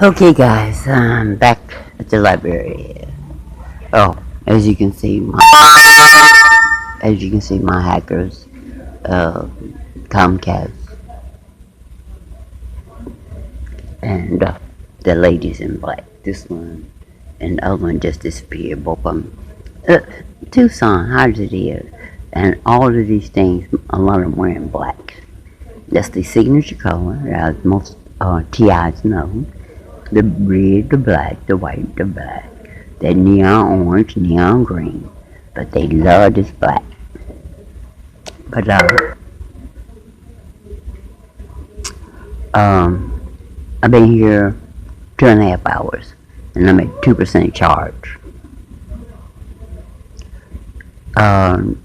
Okay, guys, I'm back at the library. Oh, as you can see, my hackers, uh, Comcast, and the ladies in black. This one and the other one just disappeared. Both of them. Uh, Tucson, hard as it is, and all of these things, a lot of them wearing black. That's the signature color, as most TIs know. The red, the black, the white, the black. The neon orange, neon green. But they love this black. But um, I've been here 2.5 hours, and I'm at 2% charge.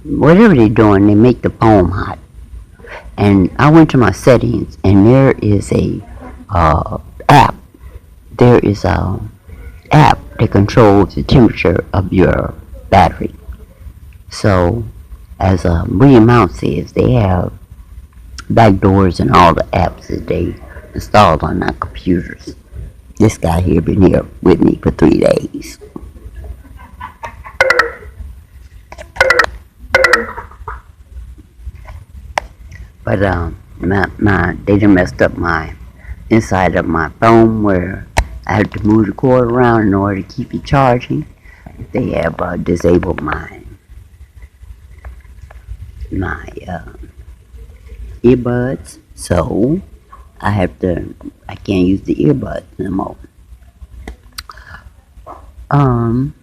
Whatever they're doing, they make the phone hot. And I went to my settings, and there is a app. There is a app that controls the temperature of your battery. So, as William Mount says, they have backdoors and all the apps that they installed on our computers. This guy here been here with me for 3 days. But they done messed up my inside of my phone where I have to move the cord around in order to keep it charging. They have disabled my earbuds, so I can't use the earbuds no more. Um,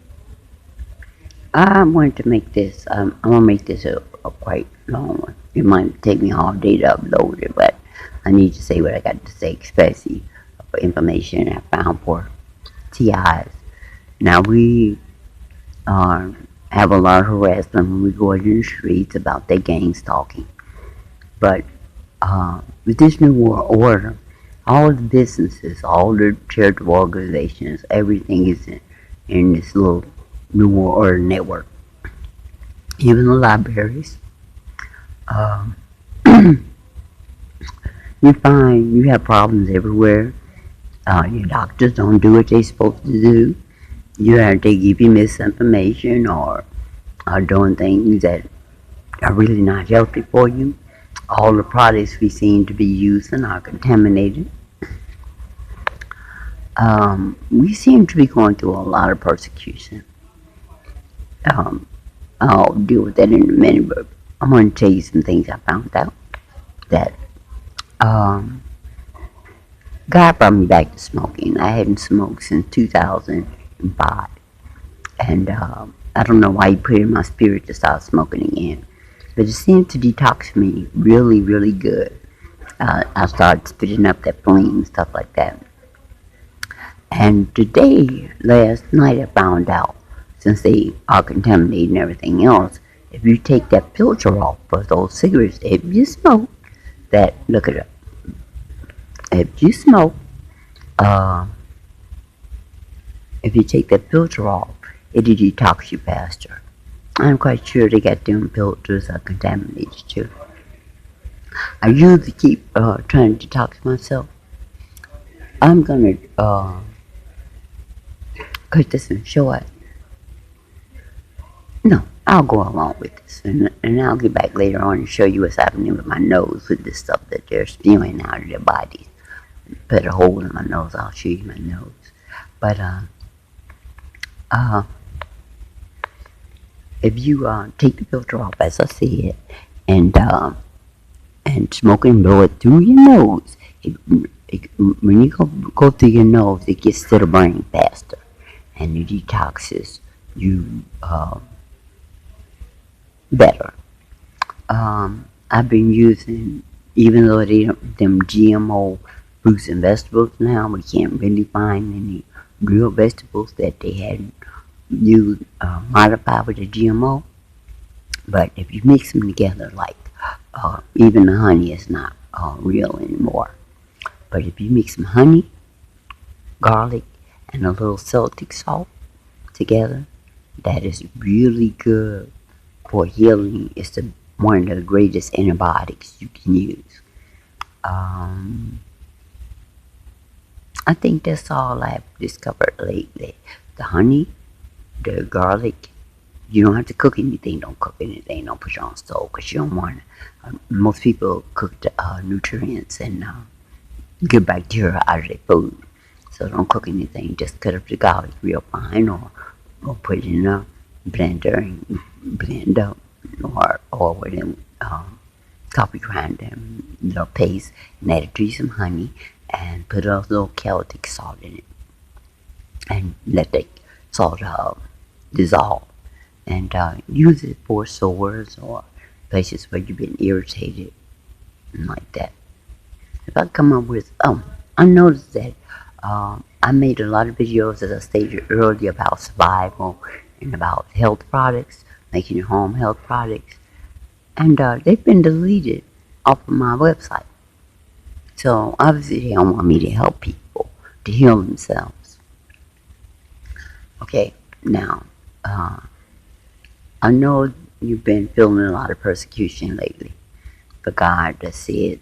I'm going to make this. I'm gonna make this a quite long one. It might take me all day to upload it, but I need to say what I got to say, especially for information I found for TIs. Now we have a lot of harassment when we go out in the streets about their gang stalking, but with this new world order, all the businesses, all the charitable organizations, everything is in this little new world order network. Even the libraries. Um, you find you have problems everywhere. Your doctors don't do what they're supposed to do. They give you misinformation or are doing things that are really not healthy for you. All the products we seem to be using are contaminated. We seem to be going through a lot of persecution. Um, I'll deal with that in a minute, but I'm going to tell you some things I found out that um, God brought me back to smoking. I hadn't smoked since 2005, and I don't know why He put it in my spirit to start smoking again, but it seemed to detox me really, really good. I started spitting up that flame and stuff like that. And today, last night, I found out since they are contaminated and everything else, if you take that filter off of those cigarettes, if you smoke, that look it up. If you smoke, uh, if you take that filter off, it'll detox you faster. I'm quite sure they got them filters are contaminated too. I usually keep trying to detox myself. I'm gonna cut this in short. No, I'll go along with this, and I'll get back later on and show you what's happening with my nose with this stuff that they're spewing out of their bodies. Put a hole in my nose, I'll show you my nose. But uh, if you take the filter off, as I said, and smoke and blow it through your nose, when you go through your nose, it gets to the brain faster, and it detoxes you better. I've been using, even though they them GMO fruits and vegetables now, we can't really find any real vegetables that they hadn't used modified with the GMO. But if you mix them together, like even the honey is not real anymore. But if you mix some honey, garlic, and a little Celtic salt together, that is really good for healing. It's one of the greatest antibiotics you can use. Um, I think that's all I've discovered lately. The honey, the garlic. You don't have to cook anything. Don't cook anything. Don't put it on the stove because you don't want. Most people cook the nutrients and good bacteria out of their food. So don't cook anything. Just cut up the garlic real fine, or put it in a blender and blend up, or with them coffee grinder, little paste, and add it to some honey, and put a little Celtic salt in it, and let the salt dissolve, and use it for sores or places where you've been irritated, and like that. If I come up with, I noticed that I made a lot of videos, as I stated earlier, about survival and about health products, making your home health products, and they've been deleted off of my website. So obviously they don't want me to help people to heal themselves. Okay, now I know you've been feeling a lot of persecution lately, but God has said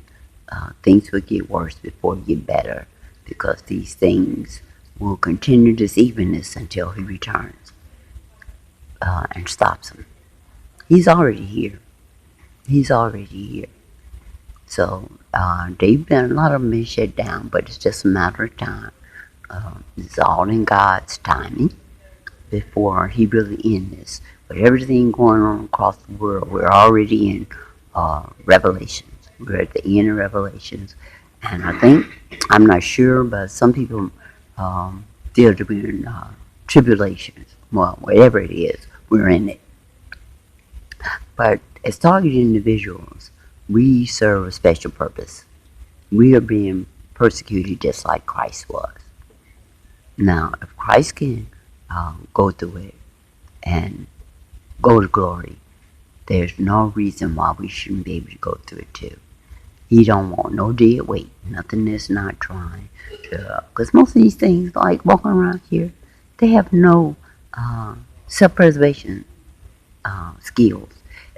things will get worse before they get better, because these things will continue this evenness until He returns and stops them. He's already here. He's already here. So they've been, a lot of them been shut down, but it's just a matter of time. It's all in God's timing before He really ends this. But everything going on across the world, we're already in Revelations. We're at the end of Revelations. And I think, I'm not sure, but some people feel to be in tribulations. Well, whatever it is, we're in it. But as targeted individuals, we serve a special purpose. We are being persecuted just like Christ was. Now, if Christ can go through it and go to glory, there's no reason why we shouldn't be able to go through it too. He don't want no dead weight, nothing that's not trying to, because most of these things, like walking around here, they have no self-preservation skills.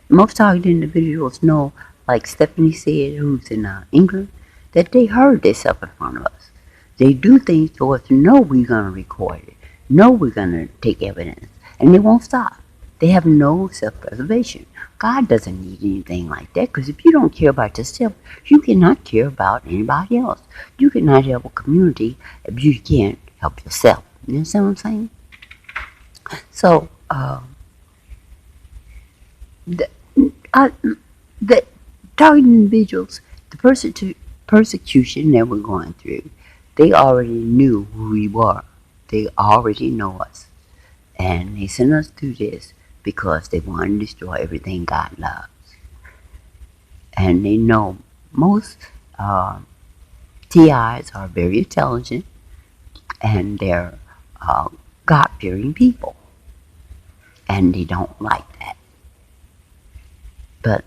Most targeted individuals know, like Stephanie said, who's in England, that they heard themselves in front of us. They do things to us, know we're going to record it, know we're going to take evidence, and they won't stop. They have no self-preservation. God doesn't need anything like that, because if you don't care about yourself, you cannot care about anybody else. You cannot help a community if you can't help yourself. You understand what I'm saying? So, the targeted individuals, the persecution that we're going through, they already knew who we were. They already know us. And they sent us through this because they want to destroy everything God loves. And they know most TIs are very intelligent, and they're God-fearing people. And they don't like that. But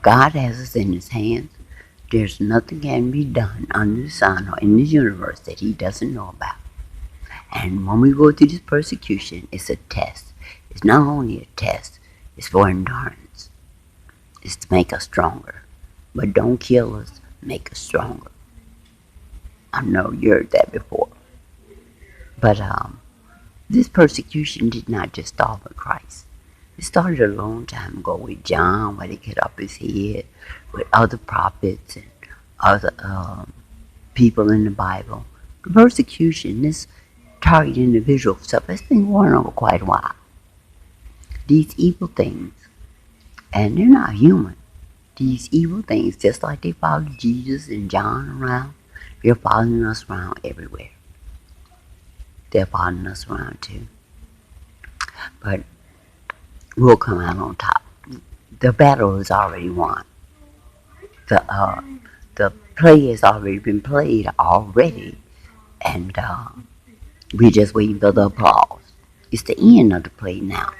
God has us in His hands. There's nothing can be done under the sun or in this universe that He doesn't know about. And when we go through this persecution, it's a test. It's not only a test, it's for endurance. It's to make us stronger. But don't kill us, make us stronger. I know you heard that before. But this persecution did not just start with Christ. It started a long time ago with John, where they cut off his head, with other prophets and other people in the Bible. The persecution, this target individual stuff, has been going on for quite a while. These evil things, and they're not human. These evil things, just like they followed Jesus and John around, they're following us around everywhere. They're following us around too. But we'll come out on top. The battle is already won. The play has already been played already, and we're just waiting for the applause. It's the end of the play now.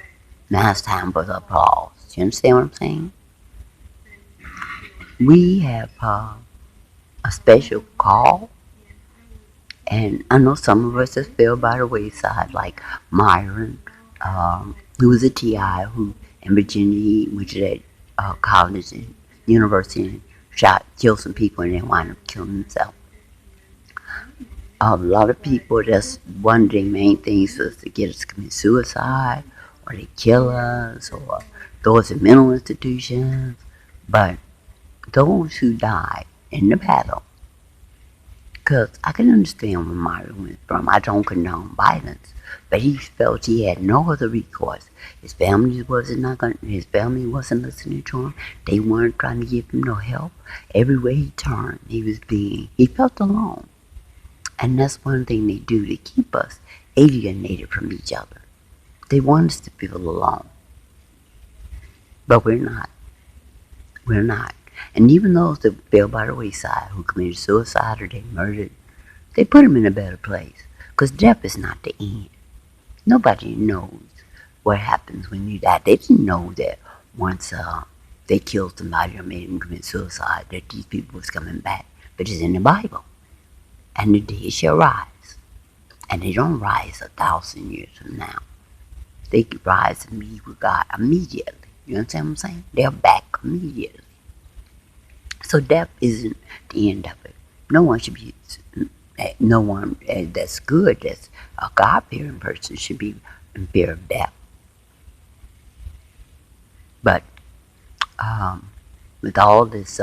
Now it's time for the applause. You understand what I'm saying? We have a special call, and I know some of us have fell by the wayside, like Myron, who was a TI, who in Virginia, he went to that college and university and killed some people, and then wound up killing himself. A lot of people, that's one of their main things was to get us to commit suicide, or they kill us, or throw us in mental institutions. But those who died in the battle, because I can understand where Mario went from. I don't condone violence, but he felt he had no other recourse. His family wasn't listening to him. They weren't trying to give him no help. Everywhere he turned, he felt alone. And that's one thing they do to keep us alienated from each other. They want us to feel alone. But we're not. We're not. And even those that fell by the wayside, who committed suicide or they murdered, they put them in a better place. Because death is not the end. Nobody knows what happens when you die. They didn't know that once they killed somebody or made them commit suicide, that these people was coming back. But it's in the Bible. And the dead shall rise. And they don't rise 1,000 years from now. They could rise and be with God immediately. You understand what I'm saying? They're back immediately. So death isn't the end of it. No one should be, no one that's good, that's a God-fearing person should be in fear of death. But with all this